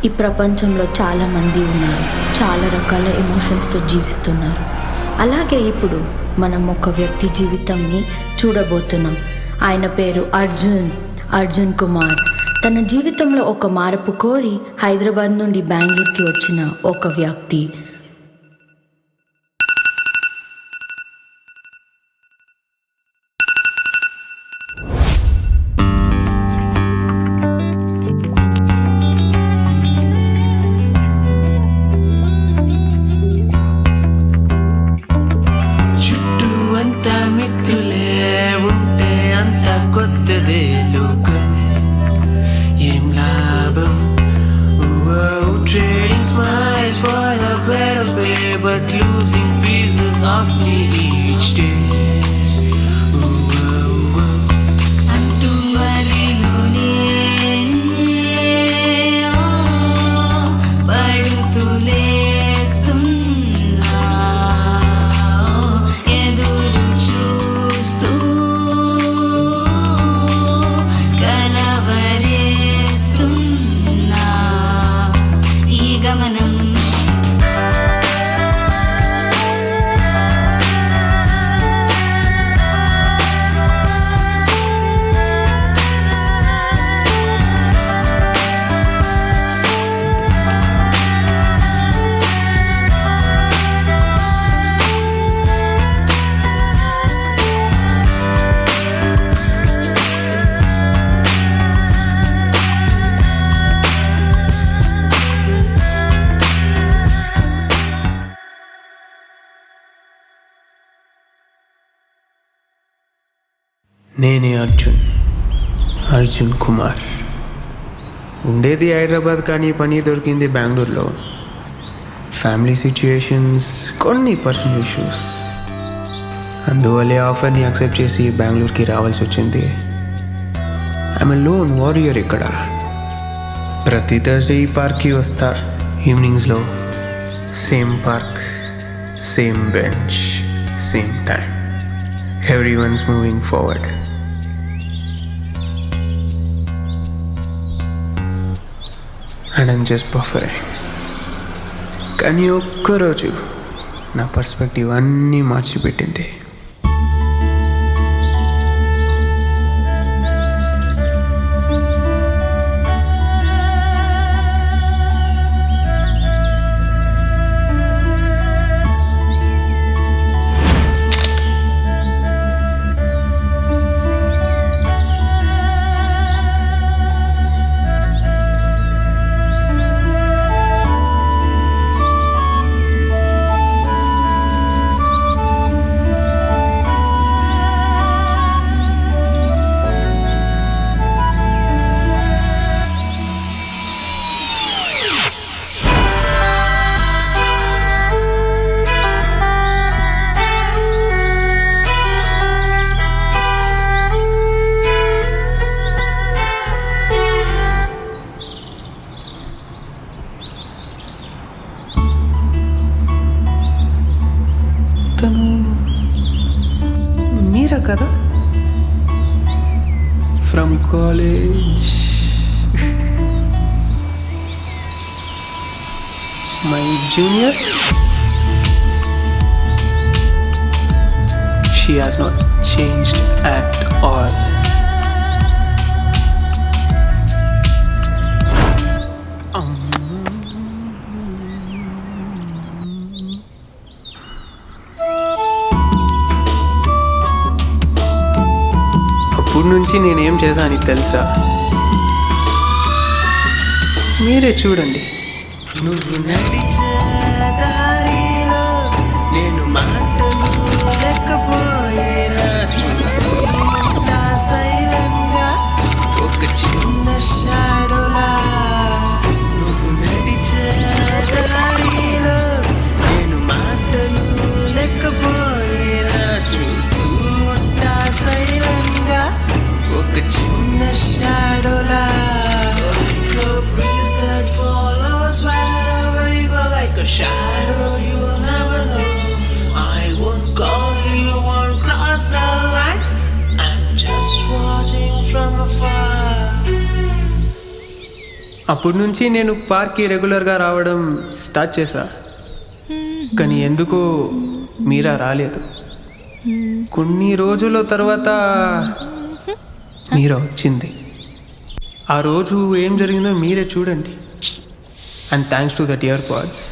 ఈ ప్రపంచంలో చాలామంది ఉన్నారు, చాలా రకాల ఎమోషన్స్తో జీవిస్తున్నారు. అలాగే ఇప్పుడు మనం ఒక వ్యక్తి జీవితంని చూడబోతున్నాం. ఆయన పేరు అర్జున్ కుమార్. తన జీవితంలో ఒక మార్పు కోరి హైదరాబాద్ నుండి బెంగళూరుకి వచ్చిన ఒక వ్యక్తి. But losing pieces of me each day. నేనే అర్జున్ కుమార్. ఉండేది హైదరాబాద్, కానీ పని దొరికింది బెంగళూరులో. ఫ్యామిలీ సిచ్యుయేషన్స్, కొన్ని పర్సనల్ ఇష్యూస్, అందువల్లే ఆఫర్ని యాక్సెప్ట్ చేసి బెంగళూరుకి రావాల్సి వచ్చింది. I'm lone warrior. ఇక్కడ ప్రతి థర్స్డే ఈ పార్క్కి వస్తా. ఈవినింగ్స్లో same park, same bench, same time. Everyone's moving forward. And I'm just buffering. కానీ ఒక్కరోజు నా పర్స్పెక్టివ్ అన్నీ మార్చిపెట్టింది. మీరా కదా from college, my junior. She has not changed at all. అప్పటి నుంచి నేనేం చేశాను తెలుసా? మీరే చూడండి. నువ్వు నడిచే దారిలో నేను మాటలు లేకపోయినా చూస్తున్నా సైలెంట్గా ఒక చిన్న షాడోలా. నువ్వు నడిచే దారిలో నేను మాటలు లేకపోయినా చూస్తూ ఉంటా సైలెంట్గా ఒక చిన్న షాడోలా. Breeze that follows wherever you go, like అప్పటి నుంచి నేను పార్క్కి రెగ్యులర్గా రావడం స్టార్ట్ చేశా. కానీ ఎందుకో మీరా రాలేదు. కొన్ని రోజుల తర్వాత మీరా వచ్చింది. ఆ రోజు ఏం జరిగిందో మీరే చూడండి. And thanks to that year pads.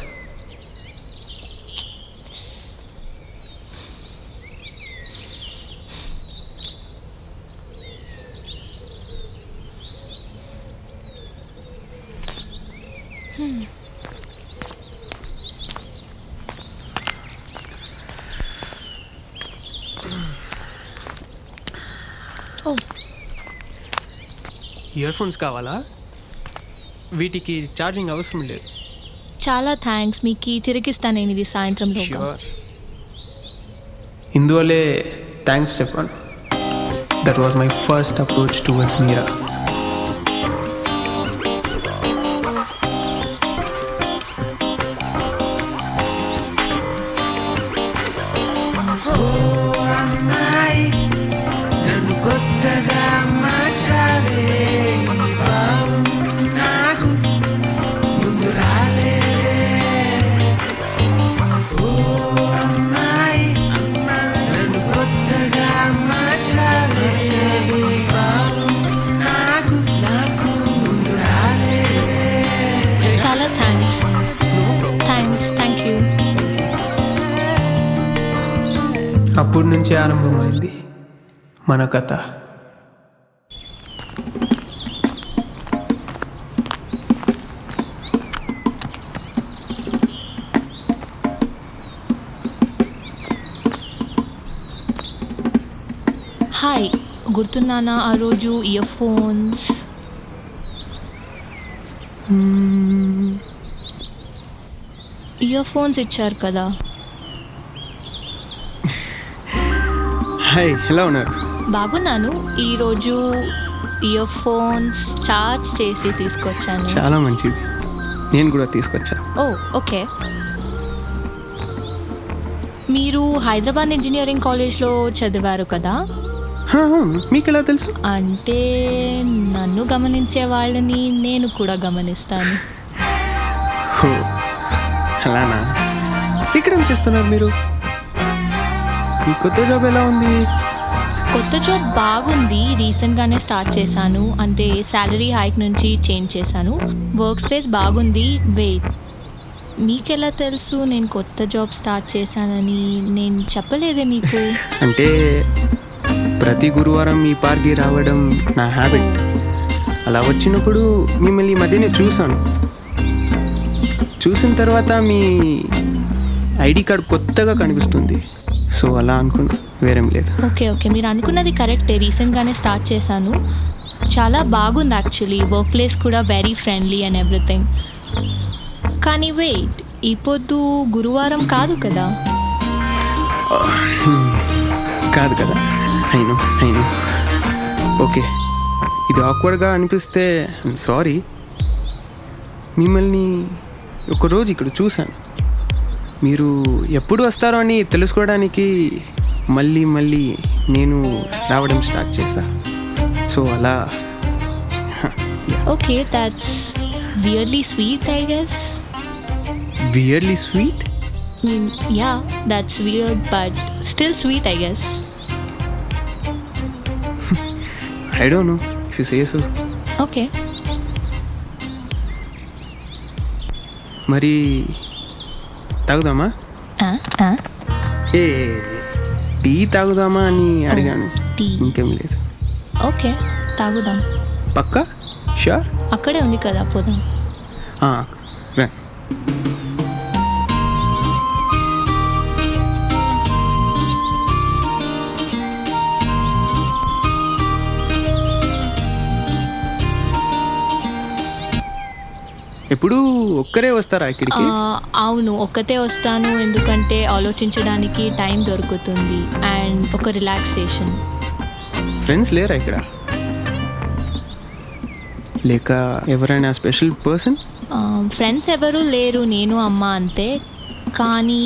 Ear phones కావాలా? వీటికి ఛార్జింగ్ అవసరం లేదు. చాలా థ్యాంక్స్. మీకు తిరిగిస్తాను నేను ఇది సాయంత్రంలో. ష్యూర్. ఇందువల్లే థ్యాంక్స్ చెప్పాను. That was my first approach towards Meera. నన్ను కొత్తగా మార్చావే ఈ భావం నాకు ముందు రాలేదే. ఓ అమ్మాయి నన్ను కొత్తగా మార్చావే ఈ భావం నాకు ముందు రాలేదే. చాలా థ్యాంక్స్. Thank you. అప్పటి నుంచి ఆరంభమైంది మన కథ. హాయ్, గుర్తున్నానా ఆ రోజు ఇయర్ ఫోన్స్? ఇయర్ ఫోన్స్ ఇచ్చారు కదా. హాయ్, ఎలా ఉన్నారు? బాగున్నాను. ఈరోజు ఇయర్ ఫోన్స్ చార్జ్ చేసి తీసుకొచ్చాను. చాలా మంచిది. నేను కూడా తీసుకొచ్చా. ఓ ఓకే. మీరు హైదరాబాద్ ఇంజనీరింగ్ కాలేజ్లో చదివారు కదా? మీకు ఎలా తెలుసు? అంటే నన్ను గమనించే వాళ్ళని నేను కూడా గమనిస్తాను. ఓ, అలానా? ఇక్కడ ఏం చేస్తున్నారు మీరు? మీ కొత్త జాబ్ ఎలా ఉంది? కొత్త జాబ్ బాగుంది. రీసెంట్గానే స్టార్ట్ చేశాను. అంటే శాలరీ హైక్ నుంచి చేంజ్ చేశాను. వర్క్ స్పేస్ బాగుంది. వెయిట్, మీకెలా తెలుసు నేను కొత్త జాబ్ స్టార్ట్ చేశానని? నేను చెప్పలేదే మీకు. అంటే ప్రతి గురువారం మీ పార్క్కి రావడం నా హ్యాబిట్. అలా వచ్చినప్పుడు మిమ్మల్ని ఈ మధ్యనే చూశాను. చూసిన తర్వాత మీ ఐడి కార్డ్ కొత్తగా కనిపిస్తుంది. సో అలా అనుకున్నా, వేరేం లేదు. ఓకే ఓకే, మీరు అనుకున్నది కరెక్టే. రీసెంట్గానే స్టార్ట్ చేశాను. చాలా బాగుంది యాక్చువల్లీ. వర్క్ ప్లేస్ కూడా వెరీ ఫ్రెండ్లీ అండ్ ఎవ్రీథింగ్. కానీ వెయిట్, ఈ పొద్దు గురువారం కాదు కదా? కాదు కదా? అయిను. ఓకే, ఇది ఆక్వర్డ్గా అనిపిస్తే సారీ. మిమ్మల్ని ఒకరోజు ఇక్కడ చూశాను. మీరు ఎప్పుడు వస్తారో అని తెలుసుకోవడానికి మళ్ళీ నేను రావడం స్టార్ట్ చేశా. సో అలా. Okay, that's వియర్లీ sweet I guess. వియర్లీ sweet? Yeah, that's weird but still sweet I guess. I don't know if you say so. Okay. మరి తాగుదామా? ఏ టీ తాగుదామా అని అడిగాను. టీ? ఇంకేం లేదు. ఓకే, తాగుదాం. పక్కా? షూర్? అక్కడే ఉంది కదా, పోదాం. రా. ఎప్పుడు ఒక్కరే వస్తారా ఇక్కడికి? అవును, ఒక్కతే వస్తాను. ఎందుకంటే ఆలోచించడానికి టైం దొరుకుతుంది అండ్ ఒక రిలాక్సేషన్. ఫ్రెండ్స్ లేరా ఇక్కడ? లేక ఎవరైనా స్పెషల్ పర్సన్? ఫ్రెండ్స్ ఎవరు లేరు, నేను అమ్మ అంతే. కానీ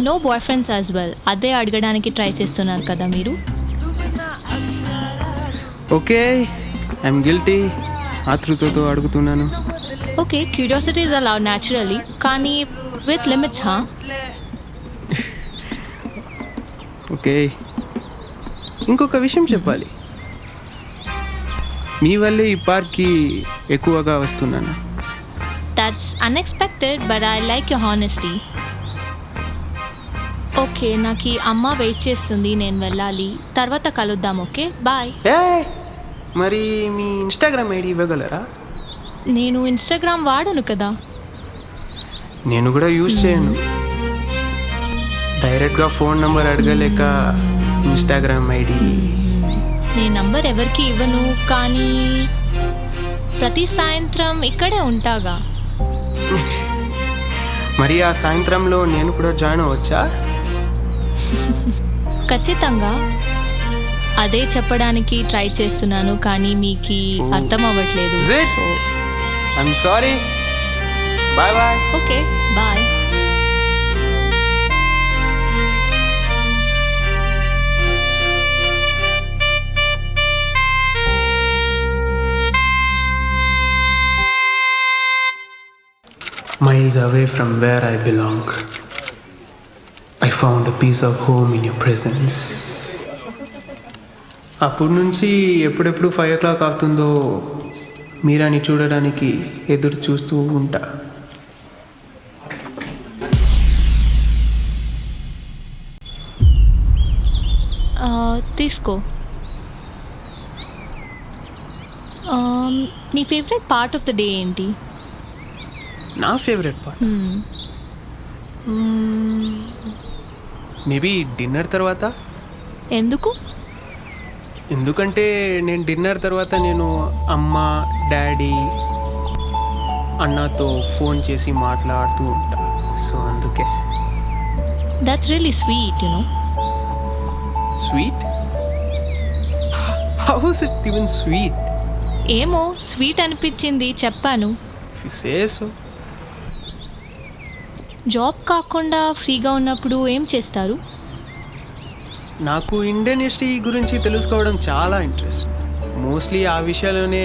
no boyfriends as well. అదే అడగడానికి ట్రై చేస్తున్నారు కదా మీరు. Okay, I'm guilty. ఆతృతతో అడుగుతున్నాను. Okay, curiosity is allowed naturally, కానీ విత్ లిమిట్స్ హా. ఓకే, ఇంకొక విషయం చెప్పాలి. మీ వల్లే ఈ పార్క్కి ఎక్కువగా వస్తున్నాను. That's unexpected but I like your honesty. Okay, నాకు ఈ అమ్మ వెయిట్ చేస్తుంది, నేను వెళ్ళాలి. తర్వాత కలుద్దాం. Okay, bye. మరి మీ ఇన్స్టాగ్రామ్ ఐడి ఇవ్వగలరా? నేను ఇన్స్టాగ్రామ్ వాడను కదా. నేను కూడా యూజ్ చేయను. డైరెక్ట్గా ఫోన్ నెంబర్ అడగలేక ఇన్స్టాగ్రామ్ ఐడి. నేను నంబర్ ఎవరికి ఇవ్వను, కానీ ప్రతి సాయంత్రం ఇక్కడే ఉంటాగా. మరి ఆ సాయంత్రంలో నేను కూడా జాయిన్ అవ్వచ్చా? ఖచ్చితంగా. అదే చెప్పడానికి ట్రై చేస్తున్నాను, కానీ మీకు అర్థం అవ్వట్లేదు. I'm sorry. Bye bye. Okay, bye. Miles away from where I belong, I found a piece of home in your presence. అప్పటి నుంచి ఎప్పుడెప్పుడు 5 o'clock అవుతుందో మీరాని చూడడానికి ఎదురు చూస్తూ ఉంటా. తీసుకో. నీ favourite part of the day ఏంటి? నా ఫేవరెట్ పార్ట్ మేబీ డిన్నర్ తర్వాత. ఎందుకు? ఎందుకంటే నేను డిన్నర్ తర్వాత నేను అమ్మ, డాడీ, అన్నతో ఫోన్ చేసి మాట్లాడుతూ ఉంటా. సో అందుకే. That's really sweet, you know. Sweet? How is it even sweet? ఏమో స్వీట్ అనిపించింది, చెప్పాను. సో జాబ్ కాకుండా ఫ్రీగా ఉన్నప్పుడు ఏం చేస్తారు? నాకు ఇండియన్ హిస్టరీ గురించి తెలుసుకోవడం చాలా ఇంట్రెస్ట్. మోస్ట్లీ ఆ విషయాల్లోనే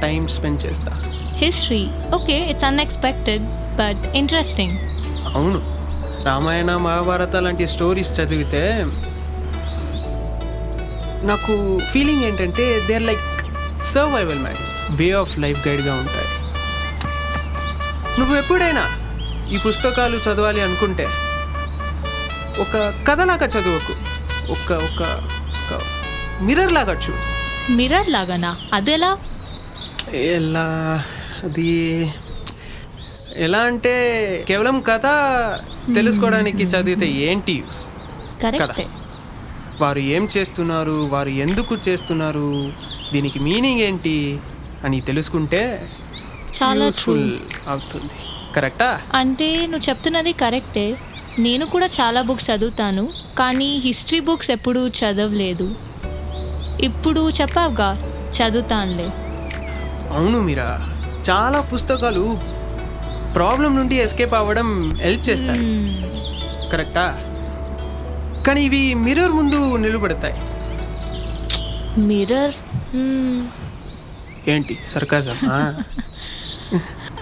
టైం స్పెండ్ చేస్తా. History, okay, it's unexpected but interesting. అవును, రామాయణ, మహాభారత లాంటి స్టోరీస్ చదివితే నాకు ఫీలింగ్ ఏంటంటే they are like survival matters, way of life గైడ్గా ఉంటాయి. నువ్వు ఎప్పుడైనా ఈ పుస్తకాలు చదవాలి అనుకుంటే ఒక కథలాగా చదవకు, ఒక ఒక మిర్రర్ లాగా చూడు. మిర్రర్ లాగానా? అదెలా? ఎలా అది ఎలా అంటే కేవలం కథ తెలుసుకోవడానికి చదివితే ఏంటి యూస్? కరెక్టే. వారు ఏం చేస్తున్నారు, వారు ఎందుకు చేస్తున్నారు, దీనికి మీనింగ్ ఏంటి అని తెలుసుకుంటే చాలా యూస్ఫుల్ అవుతుంది. కరెక్టా? అంటే నువ్వు చెప్తున్నది కరెక్టే. నేను కూడా చాలా బుక్స్ చదువుతాను, కానీ హిస్టరీ బుక్స్ ఎప్పుడూ చదవలేదు. ఇప్పుడు చెప్పావుగా, చదువుతానులే. అవును మీరా, చాలా పుస్తకాలు ప్రాబ్లం నుండి ఎస్కేప్ అవ్వడం హెల్ప్ చేస్తాయి. కరెక్టా? కానీ ఇవి మిర్రర్ ముందు నిలబడతాయి. మిర్రర్ ఏంటి సర్కాజం?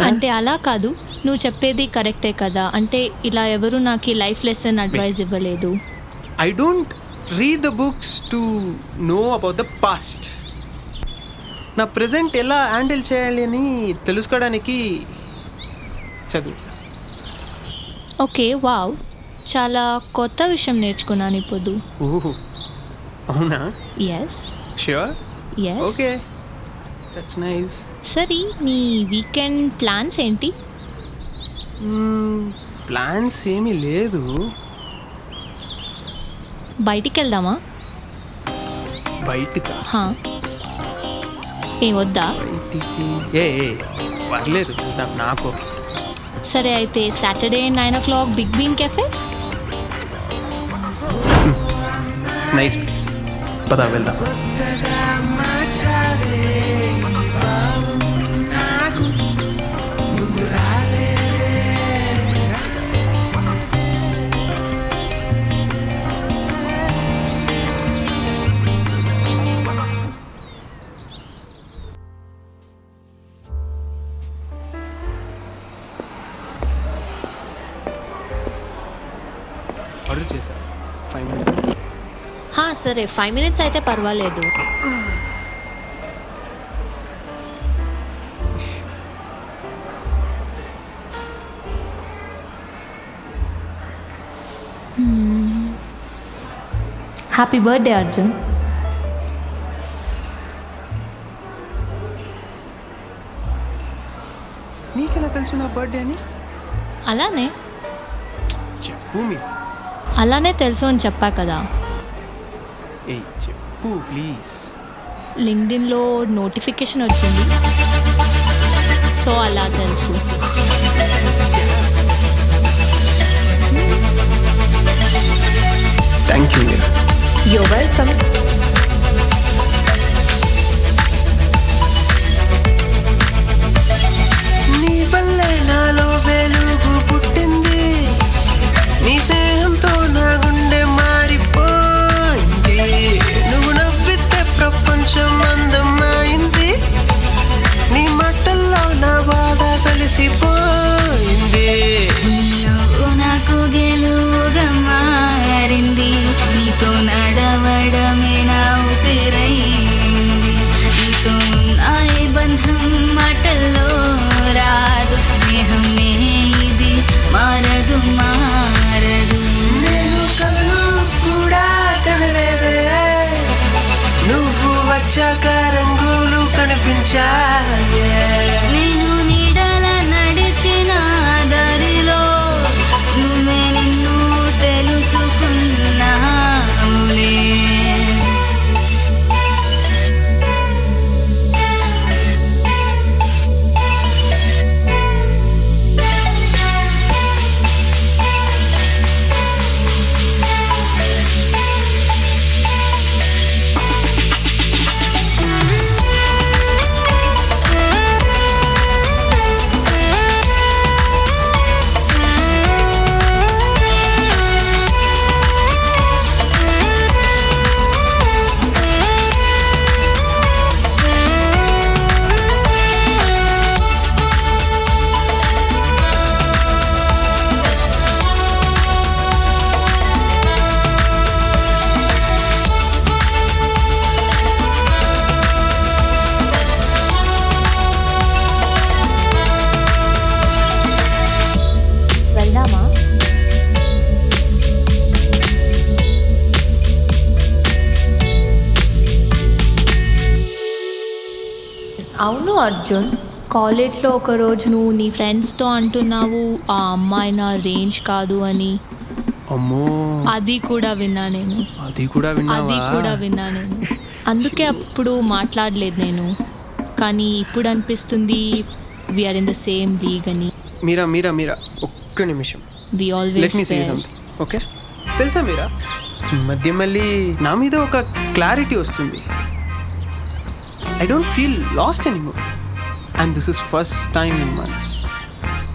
అంటే అలా కాదు, నువ్వు చెప్పేది కరెక్టే కదా. అంటే ఇలా ఎవరు నాకు లైఫ్ లెసన్ అడ్వైజ్ ఇవ్వలేదు. I don't read the books to know about the past. నా ప్రజెంట్ ఎలా హ్యాండిల్ చేయాలి అని తెలుసుకోవడానికి చదువుతా. ఓకే, వావ్, చాలా కొత్త విషయం నేర్చుకున్నాను ఇప్పుడు. ఓహో, అవునా? Yes sure. Yes. Okay, that's nice. సరే, నీ వీకెండ్ ప్లాన్స్ ఏంటి? ప్లాన్స్ ఏమీ లేదు. బయటికి వెళ్దామా? బయటికి? హా, ఏం వద్దా? బయటికి పర్లేదు, నాకు. సరే అయితే Saturday 9 o'clock big bean cafe. Nice place, పద వెళ్దాం. ఆర్డర్ చేశాను 5 minutes. సరే 5 minutes అయితే పర్వాలేదు. Happy birthday Arjun. నీకెలా తెలుసు నా బర్త్డే అని? అలానే చెప్పు మీరు. అలానే తెలుసు అని చెప్పా కదా. ఏయ్ చెప్పు ప్లీజ్. లింక్డ్ఇన్లో నోటిఫికేషన్ వచ్చింది, సో అలా తెలుసు. Thank you Meera. You're welcome. నీ వల్లే నాలో వెలుగు పుట్టింది, నీ స్నేహంతో నా గుండె మారిపోయింది, నువ్వు నవ్వితే ప్రపంచం అందమైంది, నీ మాటల్లో నా బాధ కలిసిపోయింది. నువ్వు నాకు గెలువుగా మారింది, నీతో నడవడమే నా ఊపిరైంది, నీతో ఉన్న ఈ బంధం మాటల్లో రాదు, స్నేహమే ఇది మారదు మారదు. నేను కలలు కూడా కనలేదే, నువ్వు వచ్చాక రంగులు కనిపించాయే. నేను నీడల నడిచిన దారిలో నువ్వే నిన్ను తెలుసుకున్నావులే. వెళ్దామా? అవును అర్జున్, కాలేజ్లో ఒకరోజు నువ్వు నీ ఫ్రెండ్స్తో అంటున్నావు ఆ అమ్మాయి నా రేంజ్ కాదు అని. అమ్మో, అది కూడా విన్నా నేను. అది కూడా విన్నా నేను. అందుకే అప్పుడు మాట్లాడలేదు నేను. కానీ ఇప్పుడు అనిపిస్తుంది we are in the same league అని. మీరా మీరా మీరా ఒక్క నిమిషం. We let me say always something. Okay, తెలుసా మీరా, ఈ మధ్య మళ్ళీ నా మీద ఒక క్లారిటీ వస్తుంది. I don't feel last anymore, and this is first time in months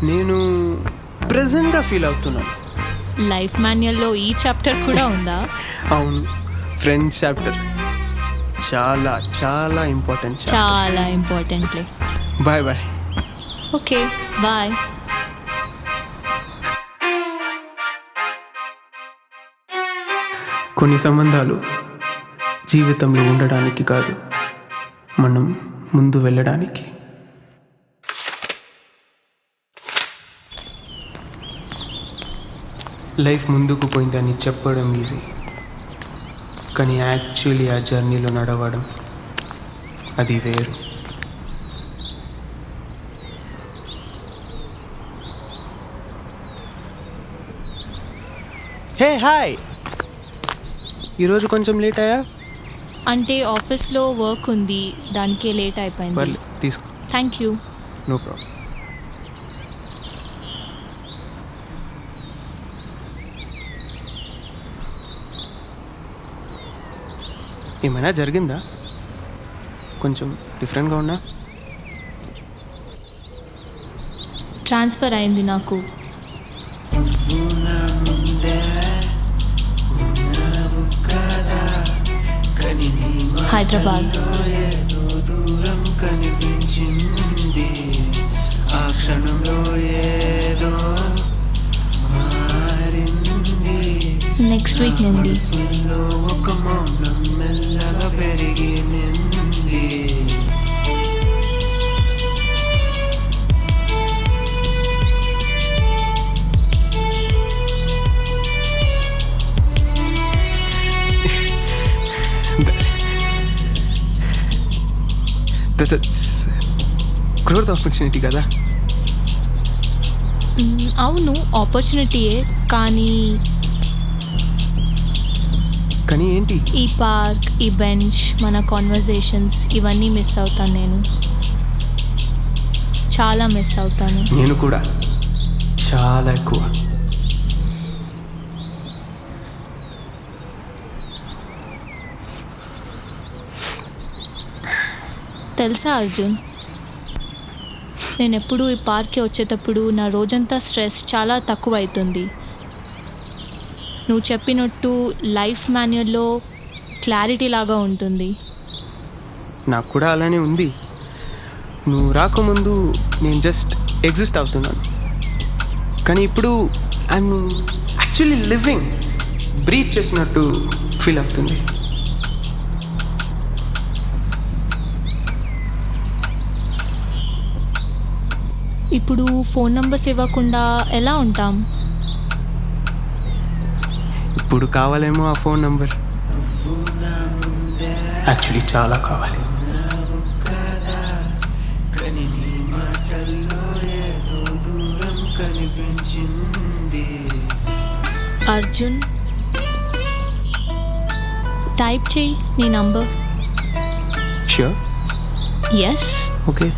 నేను ప్రెజెంట్గా ఫీల్ అవుతున్నాను. లైఫ్ మాన్యువల్లో ఈ చాప్టర్ కూడా ఉందా? అవును, ఫ్రెండ్స్ చాప్టర్ చాలా చాలా ఇంపార్టెంట్. చాలా ఇంపార్టెంట్లే. Bye bye. Okay bye. కొన్ని సంబంధాలు జీవితంలో ఉండడానికి కాదు, మనం ముందు వెళ్ళడానికి. లైఫ్ ముందుకు పోయిందని చెప్పడం ఈజీ, కానీ యాక్చువల్లీ ఆ జర్నీలో నడవడం అది వేరు. హే హాయ్, ఈరోజు కొంచెం లేట్ అయ్యా. అంటే ఆఫీస్లో వర్క్ ఉంది, దానికే లేట్ అయిపోయింది. పర్లేదు తీసుకో. Thank you. No problem. ఏమైనా జరిగిందా? కొంచెం డిఫరెంట్గా ఉన్నా? ట్రాన్స్ఫర్ అయింది నాకు. హైదరాబాద్. దూరం కనిపించింది, ఆ క్షణంలో ఏదో మారింది. నెక్స్ట్ వీక్ నుండి. మనసులో ఒక మౌనం మెల్లగా పెరిగి నింది. దట్స్ గ్రోత్ ఆపర్చునిటీ కదా. అవును, ఆపర్చునిటీయే, కానీ కానీ ఏంటి? ఈ పార్క్, ఈ బెంచ్, మన కాన్వర్జేషన్స్ ఇవన్నీ మిస్ అవుతాను నేను. చాలా మిస్ అవుతాను. నేను కూడా చాలా ఎక్కువ. తెలుసా అర్జున్, నేను ఎప్పుడు ఈ పార్క్కి వచ్చేటప్పుడు నా రోజంతా స్ట్రెస్ చాలా తక్కువ అవుతుంది. నువ్వు చెప్పినట్టు లైఫ్ మాన్యువల్లో క్లారిటీ లాగా ఉంటుంది. నాకు కూడా అలానే ఉంది. నువ్వు రాకముందు నేను జస్ట్ ఎగ్జిస్ట్ అవుతున్నాను, కానీ ఇప్పుడు ఐఎమ్ యాక్చువల్లీ లివింగ్, బ్రీత్ చేసినట్టు ఫీల్ అవుతుంది. ఇప్పుడు ఫోన్ నంబర్స్ ఇవ్వకుండా ఎలా ఉంటాం? ఇప్పుడు కావాలేమో ఆ ఫోన్ నంబర్. యాక్చువల్లీ చాలా కావాలి. కానీ నీ మాటల్లో ఏదో దూరం కనిపించింది. అర్జున్, టైప్ చేయి నీ నంబర్. ష్యూర్. ఎస్. ఓకే.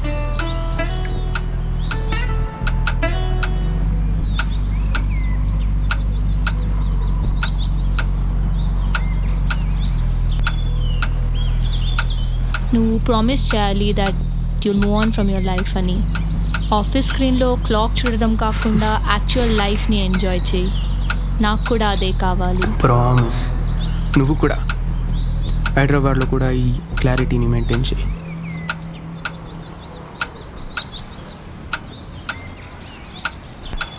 నువ్వు ప్రామిస్ చేయాలి that you'll move on from your life అని. ఆఫీస్ స్క్రీన్లో క్లాక్ చూడడం కాకుండా యాక్చువల్ లైఫ్ని ఎంజాయ్ చేయి. నాకు కూడా అదే కావాలి. ప్రామిస్. నువ్వు కూడా హైదరాబాద్లో కూడా ఈ క్లారిటీని మెయింటైన్ చేయి.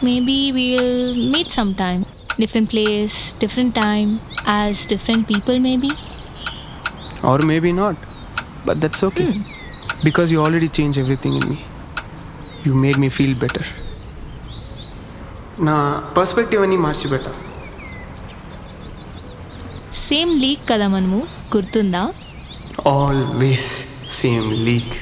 Maybe we'll meet sometime. Different place, different time, as different people maybe. Or maybe not, but that's okay. Because you already changed everything in me. You made me feel better. నా perspective అన్నీ మార్చిపెట్టా. Same leak కదా మనము, గుర్తుందా? Always same leak.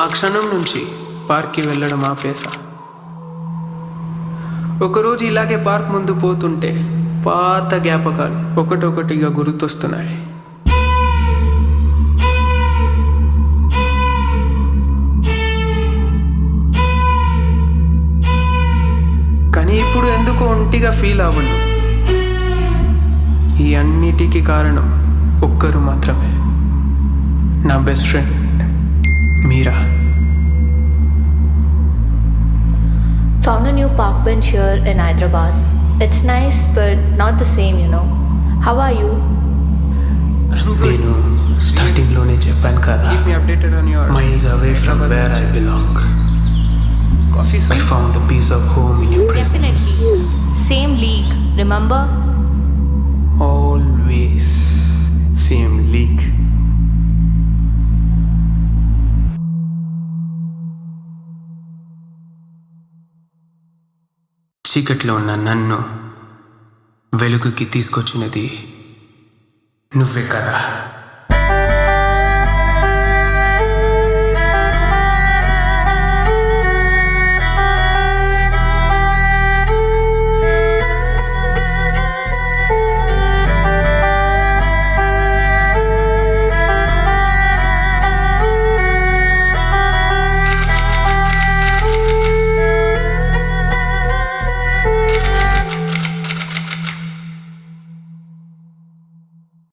ఆ క్షణం నుంచి పార్క్కి వెళ్ళడం ఆపేసా. ఒకరోజు ఇలాగే పార్క్ ముందు పోతుంటే పాత జ్ఞాపకాలు ఒకటొకటిగా గుర్తొస్తున్నాయి. కానీ ఇప్పుడు ఎందుకో ఒంటిగా ఫీల్ అవ్వను. ఈ అన్నిటికీ కారణం ఒక్కరు మాత్రమే, నా best friend Meera. Found a new park bench here in Hyderabad. It's nice but not the same, you know. How are you? నేను స్టార్టింగ్లోనే చెప్పాను కదా, Keep me updated on your miles away from where I belong. coffee I sweet. found the piece of home in your presence. Definitely. Same league, remember? Always same league. చీకట్లో ఉన్న నన్ను వెలుగుకి తీసుకొచ్చినది నువ్వే కదా.